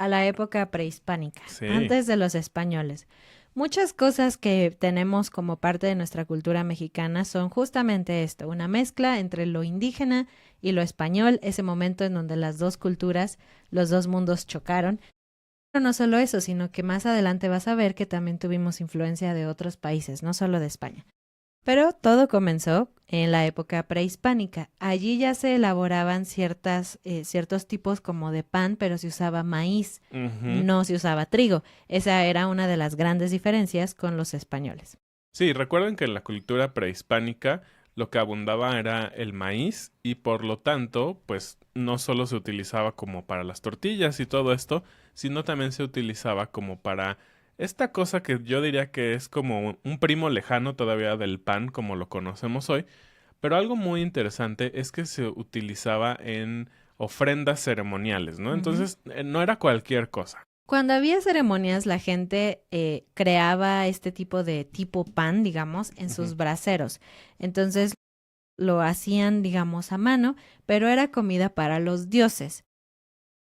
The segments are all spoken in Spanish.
a la época prehispánica, Sí. antes de los españoles. Muchas cosas que tenemos como parte de nuestra cultura mexicana son justamente esto, una mezcla entre lo indígena y lo español, ese momento en donde las dos culturas, los dos mundos chocaron. Pero no solo eso, sino que más adelante vas a ver que también tuvimos influencia de otros países, no solo de España. Pero todo comenzó en la época prehispánica. Allí ya se elaboraban ciertos tipos como de pan, pero se usaba maíz, Ujú. no se usaba trigo. Esa era una de las grandes diferencias con los españoles. Sí, recuerden que en la cultura prehispánica lo que abundaba era el maíz y por lo tanto, pues no solo se utilizaba como para las tortillas y todo esto, sino también se utilizaba como para esta cosa que yo diría que es como un primo lejano todavía del pan como lo conocemos hoy, pero algo muy interesante es que se utilizaba en ofrendas ceremoniales, ¿no? Ujú. Entonces, no era cualquier cosa. Cuando había ceremonias, la gente creaba este tipo pan, digamos, en Ujú. sus braseros. Entonces lo hacían, digamos, a mano, pero era comida para los dioses.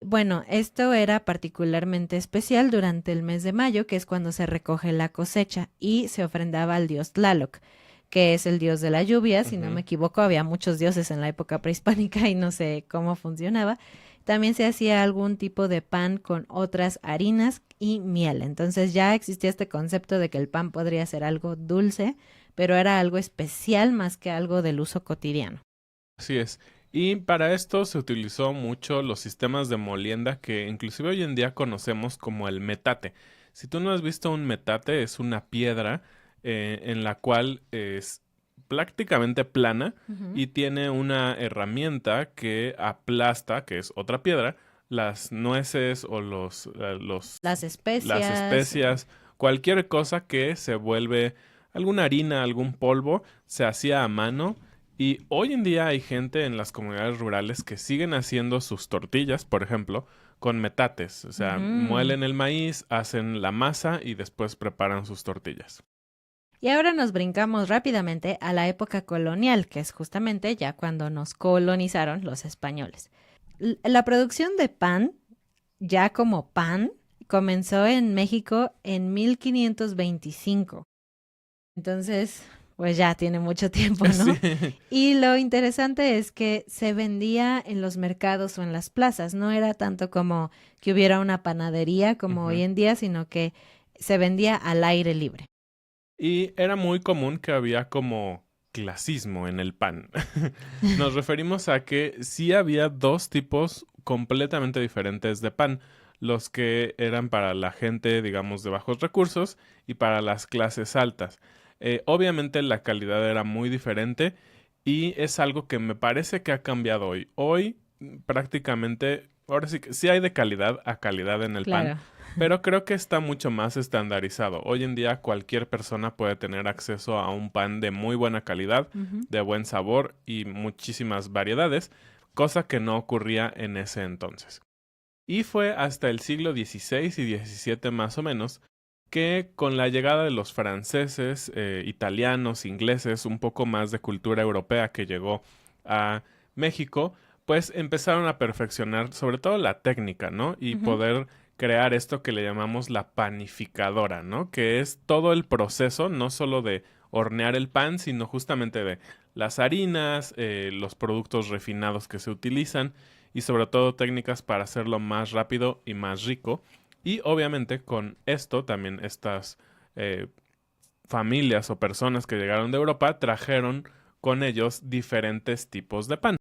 Bueno, esto era particularmente especial durante el mes de mayo, que es cuando se recoge la cosecha, y se ofrendaba al dios Tlaloc, que es el dios de la lluvia, si no me Ujú. equivoco, había muchos dioses en la época prehispánica y no sé cómo funcionaba. También se hacía algún tipo de pan con otras harinas y miel. Entonces ya existía este concepto de que el pan podría ser algo dulce, pero era algo especial más que algo del uso cotidiano. Así es. Y para esto se utilizó mucho los sistemas de molienda que inclusive hoy en día conocemos como el metate. Si tú no has visto un metate, es una piedra en la cual es prácticamente plana Ujú. y tiene una herramienta que aplasta, que es otra piedra, las nueces o Las las especias. especias, cualquier cosa que se vuelve alguna harina, algún polvo, se hacía a mano y hoy en día hay gente en las comunidades rurales que siguen haciendo sus tortillas, por ejemplo, con metates. O sea, Ujú. muelen el maíz, hacen la masa y después preparan sus tortillas. Y ahora nos brincamos rápidamente a la época colonial, que es justamente ya cuando nos colonizaron los españoles. La producción de pan, ya como pan, comenzó en México en 1525. Entonces, pues ya tiene mucho tiempo, Sí. ¿no? Y lo interesante es que se vendía en los mercados o en las plazas. No era tanto como que hubiera una panadería como hoy Ujú. en día, sino que se vendía al aire libre. Y era muy común que había como clasismo en el pan. Nos referimos a que sí había dos tipos completamente diferentes de pan, los que eran para la gente, digamos, de bajos recursos y para las clases altas. Obviamente la calidad era muy diferente y es algo que me parece que ha cambiado hoy. Hoy prácticamente, ahora sí que sí hay de calidad a calidad en el pan, Claro. pero creo que está mucho más estandarizado. Hoy en día cualquier persona puede tener acceso a un pan de muy buena calidad, Ujú. de buen sabor y muchísimas variedades, cosa que no ocurría en ese entonces. Y fue hasta el siglo XVI y XVII más o menos que con la llegada de los franceses, italianos, ingleses, un poco más de cultura europea que llegó a México, pues empezaron a perfeccionar sobre todo la técnica, ¿no? Y Ujú. poder crear esto que le llamamos la panificadora, ¿no? Que es todo el proceso, no solo de hornear el pan, sino justamente de las harinas, los productos refinados que se utilizan y sobre todo técnicas para hacerlo más rápido y más rico. Y obviamente con esto también estas eh, familias o personas que llegaron de Europa trajeron con ellos diferentes tipos de pan.